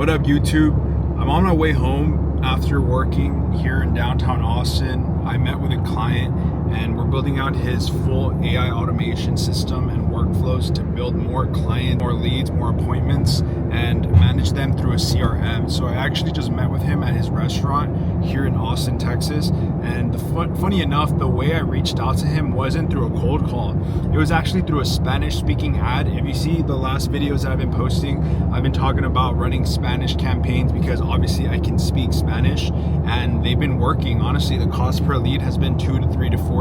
What up, YouTube? I'm on my way home after working here in downtown Austin. I met with a client and we're building out his full AI automation system and workflows to build more clients, more leads, more appointments, and manage them through a CRM. So I actually just met with him at his restaurant here in Austin, Texas. And funny enough, the way I reached out to him wasn't through a cold call. It was actually through a Spanish-speaking ad. If you see the last videos that I've been posting, I've been talking about running Spanish campaigns because obviously I can speak Spanish, and they've been working. Honestly, the cost per lead has been $2 to $3 to $4.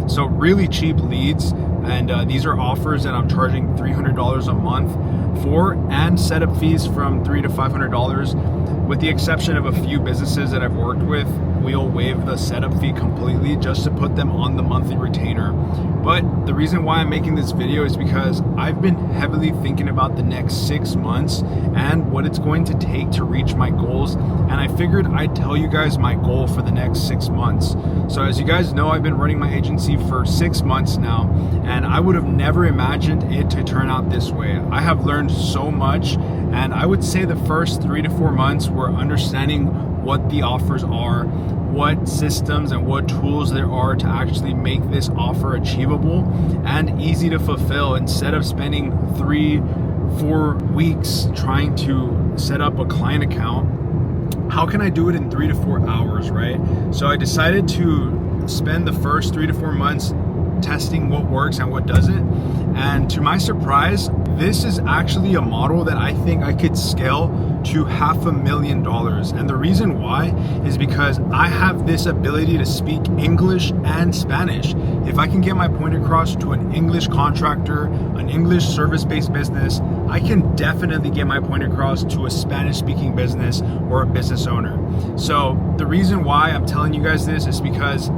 So really cheap leads. And these are offers that I'm charging $300 a month for, and setup fees from $300 to $500. With the exception of a few businesses that I've worked with, we'll waive the setup fee completely just to put them on the monthly retainer. But the reason why I'm making this video is because I've been heavily thinking about the next 6 months and what it's going to take to reach my goals. And I figured I'd tell you guys my goal for the next 6 months. So as you guys know, I've been running my agency for 6 months now, and I would have never imagined it to turn out this way. I have learned so much, and I would say the first 3 to 4 months were understanding what the offers are, what systems and what tools there are to actually make this offer achievable and easy to fulfill, instead of spending 3-4 weeks trying to set up a client account. How can I do it in 3 to 4 hours, right? So I decided to spend the first 3 to 4 months testing what works and what doesn't. And to my surprise, this is actually a model that I think I could scale to $500,000. And the reason why is because I have this ability to speak English and Spanish. If I can get my point across to an English contractor, an English service-based business, I can definitely get my point across to a Spanish-speaking business or a business owner. So the reason why I'm telling you guys this is because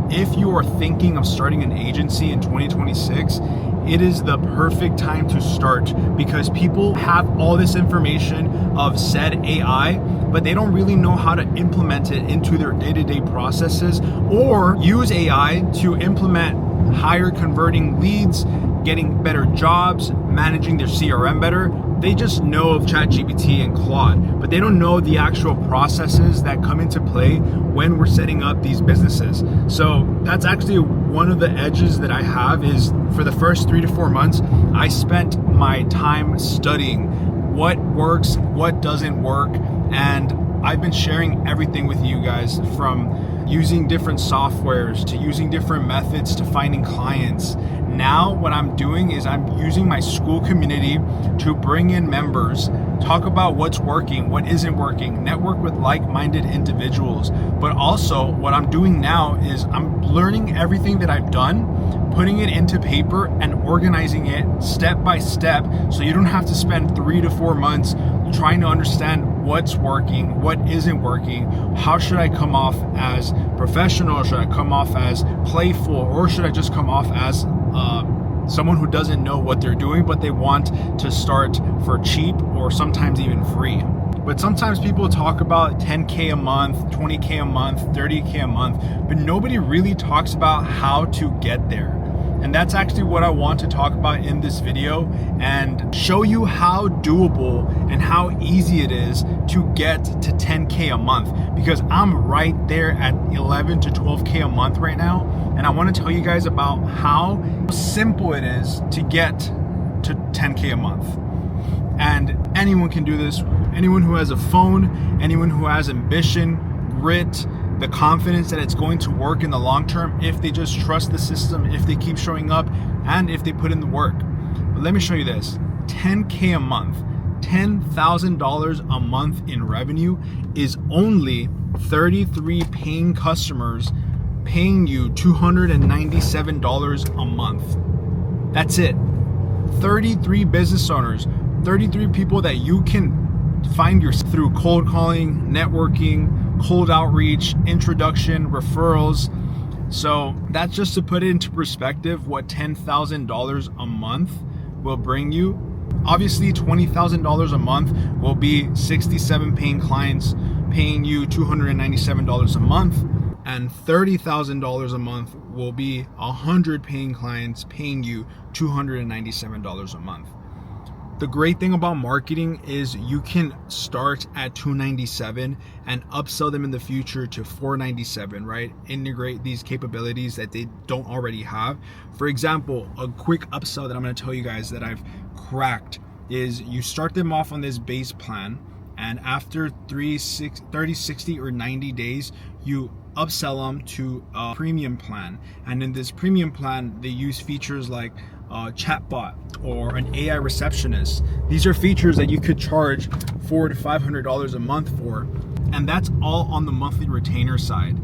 if you are thinking of starting an agency in 2026, it is the perfect time to start, because people have all this information of said AI, but they don't really know how to implement it into their day-to-day processes or use AI to implement higher converting leads, getting better jobs, managing their CRM better. They just know of ChatGPT and Claude, but they don't know the actual processes that come into play when we're setting up these businesses. So that's actually one of the edges that I have, is for the first 3 to 4 months, I spent my time studying what works, what doesn't work, and I've been sharing everything with you guys, from using different softwares to using different methods to finding clients. Now what I'm doing is I'm using my school community to bring in members, talk about what's working, what isn't working, network with like-minded individuals. But also what I'm doing now is I'm learning everything that I've done, putting it into paper and organizing it step by step, so you don't have to spend 3 to 4 months trying to understand what's working, what isn't working, how should I come off as professional, should I come off as playful, or should I just come off as someone who doesn't know what they're doing, but they want to start for cheap or sometimes even free. But sometimes people talk about 10K a month, 20K a month, 30K a month, but nobody really talks about how to get there. And that's actually what I want to talk about in this video, and show you how doable and how easy it is to get to 10K a month, because I'm right there at 11 to 12K a month right now. And I want to tell you guys about how simple it is to get to 10K a month. And anyone can do this. Anyone who has a phone, anyone who has ambition, grit, the confidence that it's going to work in the long term, if they just trust the system, if they keep showing up, and if they put in the work. But let me show you this. 10K a month, $10,000 a month in revenue is only 33 paying customers paying you $297 a month. That's it. 33 business owners, 33 people that you can find through cold calling, networking, cold outreach, introduction, referrals. So that's just to put it into perspective what $10,000 a month will bring you. Obviously, $20,000 a month will be 67 paying clients paying you $297 a month, and $30,000 a month will be 100 paying clients paying you $297 a month. The great thing about marketing is you can start at $297 and upsell them in the future to $497, right? Integrate these capabilities that they don't already have. For example, a quick upsell that I'm going to tell you guys that I've cracked is you start them off on this base plan, and after 30, 60, or 90 days, you upsell them to a premium plan. And in this premium plan, they use features like chatbot or an AI receptionist. These are features that you could charge $400 to $500 a month for, and that's all on the monthly retainer side.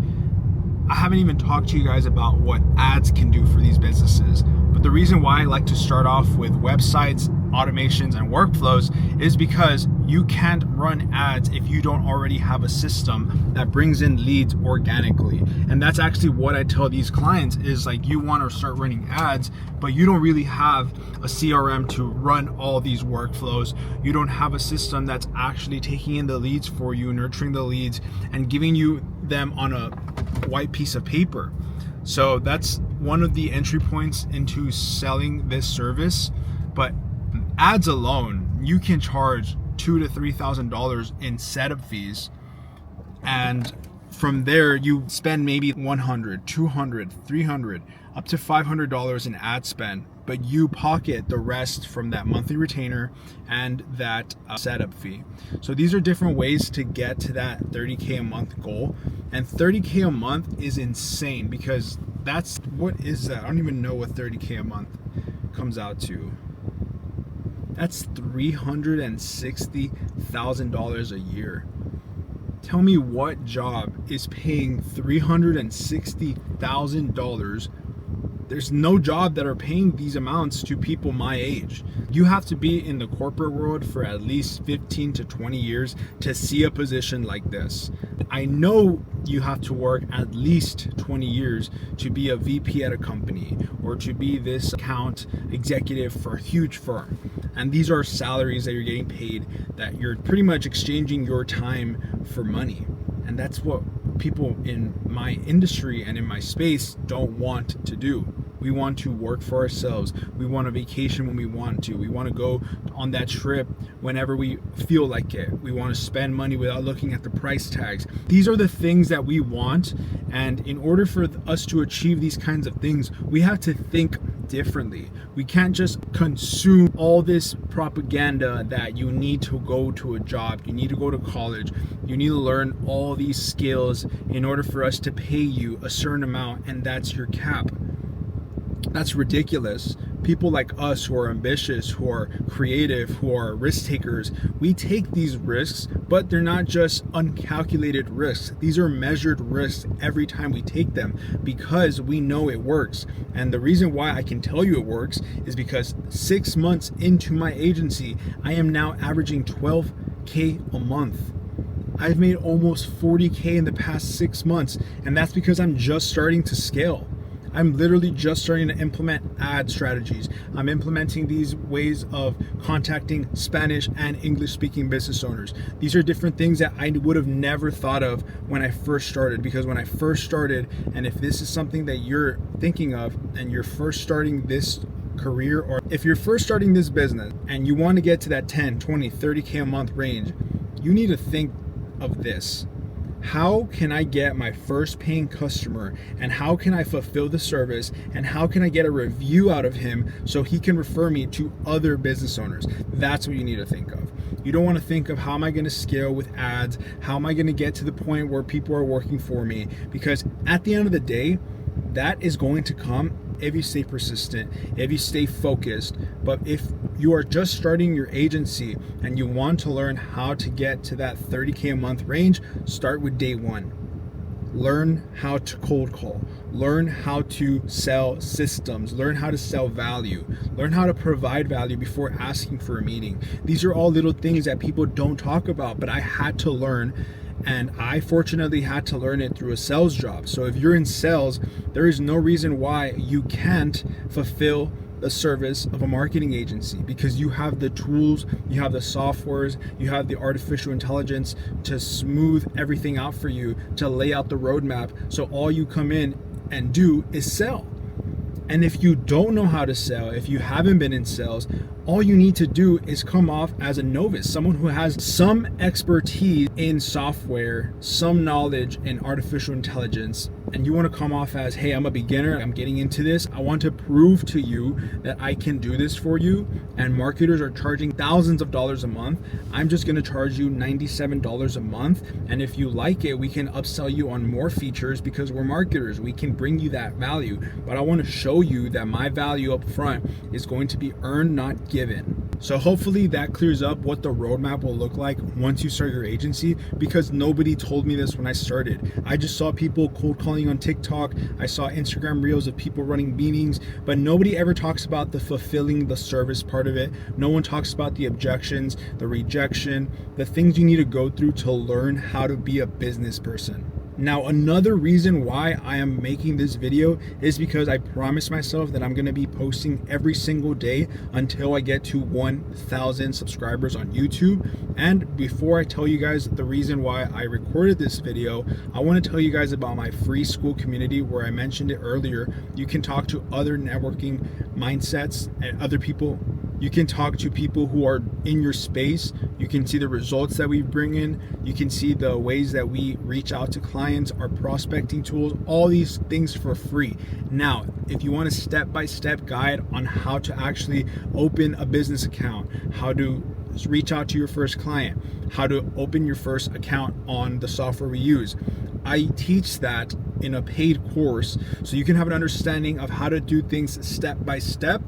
I haven't even talked to you guys about what ads can do for these businesses. But the reason why I like to start off with websites, automations, and workflows is because you can't run ads if you don't already have a system that brings in leads organically. And that's actually what I tell these clients is like, you want to start running ads, but you don't really have a CRM to run all these workflows. You don't have a system that's actually taking in the leads for you, nurturing the leads, and giving you them on a white piece of paper. So that's one of the entry points into selling this service. But ads alone, you can charge $2,000 to $3,000 in setup fees, and from there you spend maybe $100, $200, $300, up to $500 in ad spend, but you pocket the rest from that monthly retainer and that setup fee. So these are different ways to get to that 30K a month goal, and 30K a month is insane because that's, what is that? I don't even know what 30K a month comes out to. That's $360,000 a year. Tell me what job is paying $360,000. There's no job that are paying these amounts to people my age. You have to be in the corporate world for at least 15 to 20 years to see a position like this. I know you have to work at least 20 years to be a VP at a company or to be this account executive for a huge firm. And these are salaries that you're getting paid, that you're pretty much exchanging your time for money. And that's what people in my industry and in my space don't want to do. We want to work for ourselves. We want a vacation when we want to. We want to go on that trip whenever we feel like it. We want to spend money without looking at the price tags. These are the things that we want. And in order for us to achieve these kinds of things, we have to think differently. We can't just consume all this propaganda that you need to go to a job, you need to go to college, you need to learn all these skills in order for us to pay you a certain amount, and that's your cap. That's ridiculous. People like us who are ambitious, who are creative, who are risk takers, we take these risks, but they're not just uncalculated risks. These are measured risks every time we take them because we know it works. And the reason why I can tell you it works is because 6 months into my agency, I am now averaging $12K a month. I've made almost $40K in the past 6 months, and that's because I'm just starting to scale. I'm literally just starting to implement ad strategies. I'm implementing these ways of contacting Spanish and English speaking business owners. These are different things that I would have never thought of when I first started, because when I first started, and if this is something that you're thinking of and you're first starting this career, or if you're first starting this business and you want to get to that 10, 20, 30K a month range, you need to think of this. How can I get my first paying customer, and how can I fulfill the service, and how can I get a review out of him so he can refer me to other business owners? That's what you need to think of. You don't want to think of how am I going to scale with ads, how am I going to get to the point where people are working for me, because at the end of the day, that is going to come if you stay persistent, if you stay focused. But if you are just starting your agency and you want to learn how to get to that 30K a month range, start with day one. Learn how to cold call, learn how to sell systems, learn how to sell value, learn how to provide value before asking for a meeting. These are all little things that people don't talk about, but I had to learn. And I fortunately had to learn it through a sales job. So if you're in sales, there is no reason why you can't fulfill the service of a marketing agency, because you have the tools, you have the softwares, you have the artificial intelligence to smooth everything out for you, to lay out the roadmap. So all you come in and do is sell. And if you don't know how to sell, if you haven't been in sales, all you need to do is come off as a novice, someone who has some expertise in software, some knowledge in artificial intelligence, and you want to come off as, hey, I'm a beginner, I'm getting into this, I want to prove to you that I can do this for you, and marketers are charging thousands of dollars a month. I'm just going to charge you $97 a month, and if you like it, we can upsell you on more features because we're marketers. We can bring you that value, but I want to show you that my value up front is going to be earned, not given. So hopefully that clears up what the roadmap will look like once you start your agency, because nobody told me this when I started. I just saw people cold calling on TikTok. I saw Instagram reels of people running meetings, but nobody ever talks about the fulfilling the service part of it. No one talks about the objections, the rejection, the things you need to go through to learn how to be a business person. Now, another reason why I am making this video is because I promised myself that I'm going to be posting every single day until I get to 1,000 subscribers on YouTube. And before I tell you guys the reason why I recorded this video, I want to tell you guys about my free school community, where I mentioned it earlier. You can talk to other networking mindsets and other people. You can talk to people who are in your space. You can see the results that we bring in. You can see the ways that we reach out to clients, our prospecting tools, all these things for free. Now, if you want a step-by-step guide on how to actually open a business account, how to reach out to your first client, how to open your first account on the software we use, I teach that in a paid course so you can have an understanding of how to do things step by step.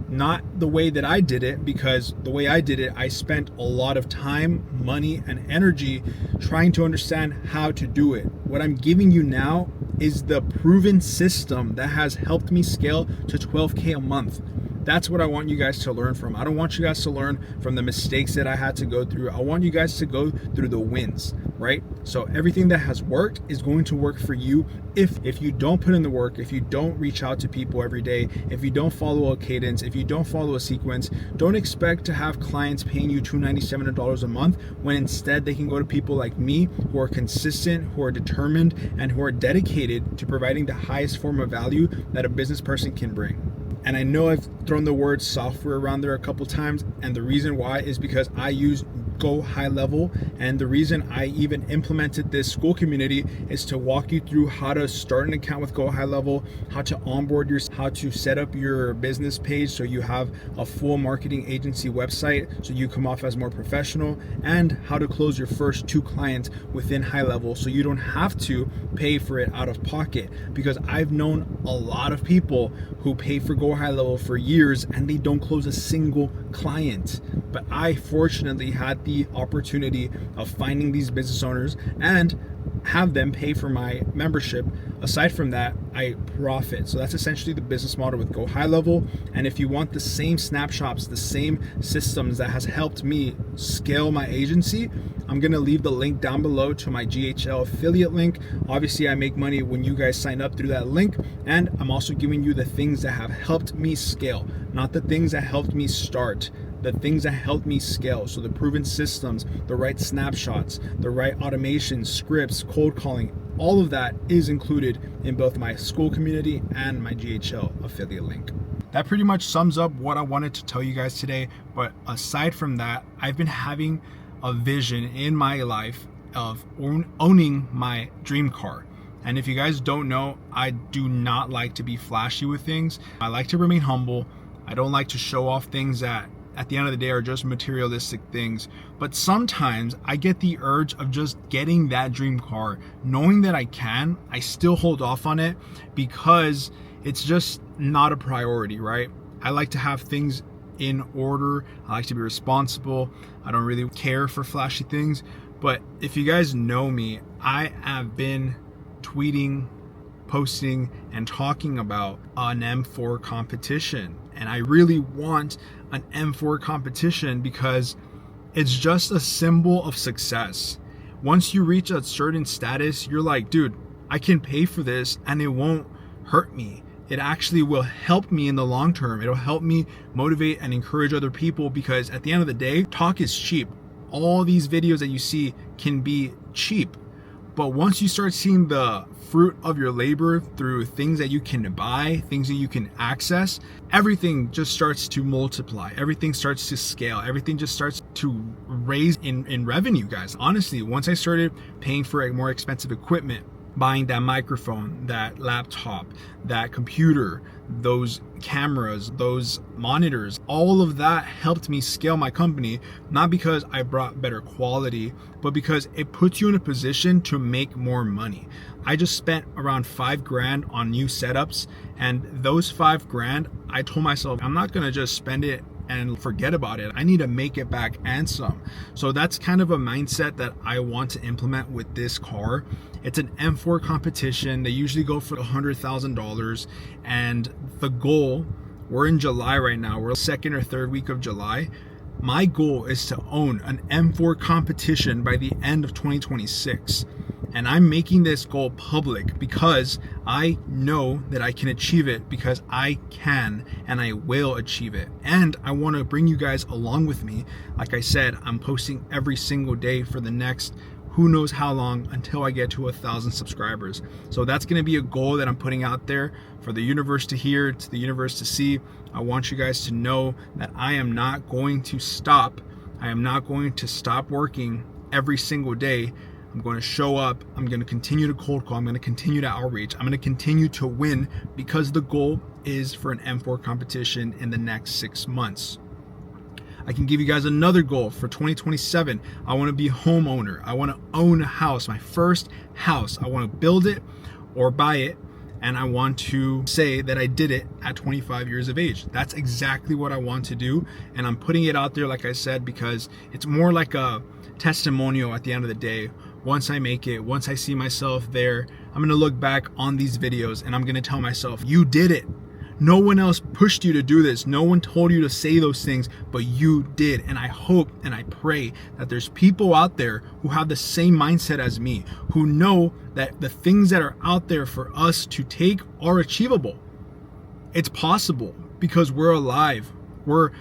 Not the way that I did it, because the way I did it, I spent a lot of time, money, and energy trying to understand how to do it. What I'm giving you now is the proven system that has helped me scale to 12K a month. That's what I want you guys to learn from. I don't want you guys to learn from the mistakes that I had to go through. I want you guys to go through the wins, right? So everything that has worked is going to work for you if you don't put in the work, if you don't reach out to people every day, if you don't follow a cadence, if you don't follow a sequence. Don't expect to have clients paying you $297 a month when instead they can go to people like me who are consistent, who are determined, and who are dedicated to providing the highest form of value that a business person can bring. And I know I've thrown the word software around there a couple times, and the reason why is because I use Go High Level, and the reason I even implemented this school community is to walk you through how to start an account with Go High Level, how to onboard how to set up your business page so you have a full marketing agency website so you come off as more professional, and how to close your first 2 clients within High Level so you don't have to pay for it out of pocket. Because I've known a lot of people who pay for Go High Level for years and they don't close a single client. But I fortunately had the opportunity of finding these business owners and have them pay for my membership. Aside from that, I profit. So that's essentially the business model with Go High Level. And if you want the same snapshots, the same systems that has helped me scale my agency, I'm gonna leave the link down below to my GHL affiliate link. Obviously, I make money when you guys sign up through that link. And I'm also giving you the things that have helped me scale, not the things that helped me start, the things that helped me scale. So the proven systems, the right snapshots, the right automation, scripts, cold calling, all of that is included in both my school community and my GHL affiliate link. That pretty much sums up what I wanted to tell you guys today. But aside from that, I've been having a vision in my life of owning my dream car. And if you guys don't know, I do not like to be flashy with things. I like to remain humble. I don't like to show off things that at the end of the day are just materialistic things. But sometimes I get the urge of just getting that dream car. Knowing that I can, I still hold off on it because it's just not a priority, right? I like to have things in order. I like to be responsible. I don't really care for flashy things. But if you guys know me, I have been tweeting, posting, and talking about an M4 competition. And I really want an M4 competition because it's just a symbol of success. Once you reach a certain status, you're like, dude, I can pay for this and it won't hurt me. It actually will help me in the long term. It'll help me motivate and encourage other people, because at the end of the day, talk is cheap. All these videos that you see can be cheap, But once you start seeing the fruit of your labor through things that you can buy, things that you can access, everything just starts to multiply. Everything starts to scale. Everything just starts to raise in revenue, guys. Honestly, once I started paying for more expensive equipment, buying that microphone, that laptop, that computer, those cameras, those monitors, all of that helped me scale my company, not because I brought better quality, but because it puts you in a position to make more money. I just spent around $5,000 on new setups, and those $5,000, I told myself, I'm not gonna just spend it and forget about it. I need to make it back and some. So that's kind of a mindset that I want to implement with this car. It's an M4 competition. They usually go for $100,000, and the goal, we're in July right now, we're second or third week of July. My goal is to own an M4 competition by the end of 2026. And I'm making this goal public because I know that I can achieve it, because I can and I will achieve it. And I want to bring you guys along with me. Like I said, I'm posting every single day for the next who knows how long, until I get to 1,000 subscribers. So that's going to be a goal that I'm putting out there for the universe to hear, to the universe to see. I want you guys to know that I am not going to stop. I am not going to stop working every single day. I'm going to show up. I'm going to continue to cold call. I'm going to continue to outreach. I'm going to continue to win, because the goal is for an M4 competition in the next 6 months. I can give you guys another goal for 2027. I want to be a homeowner. I want to own a house, my first house. I want to build it or buy it, and I want to say that I did it at 25 years of age. That's exactly what I want to do, and I'm putting it out there, like I said, because it's more like a testimonial at the end of the day. Once I make it, once I see myself there, I'm going to look back on these videos and I'm going to tell myself, you did it. No one else pushed you to do this. No one told you to say those things, but you did. And I hope and I pray that there's people out there who have the same mindset as me, who know that the things that are out there for us to take are achievable. It's possible because we're alive. We're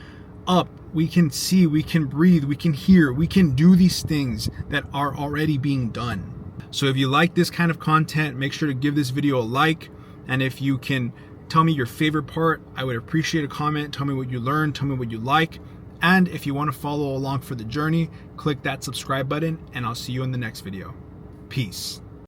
up. We can see, we can breathe, we can hear, we can do these things that are already being done. So if you like this kind of content, make sure to give this video a like. And if you can tell me your favorite part, I would appreciate a comment. Tell me what you learned, tell me what you like. And if you want to follow along for the journey, click that subscribe button, and I'll see you in the next video. Peace.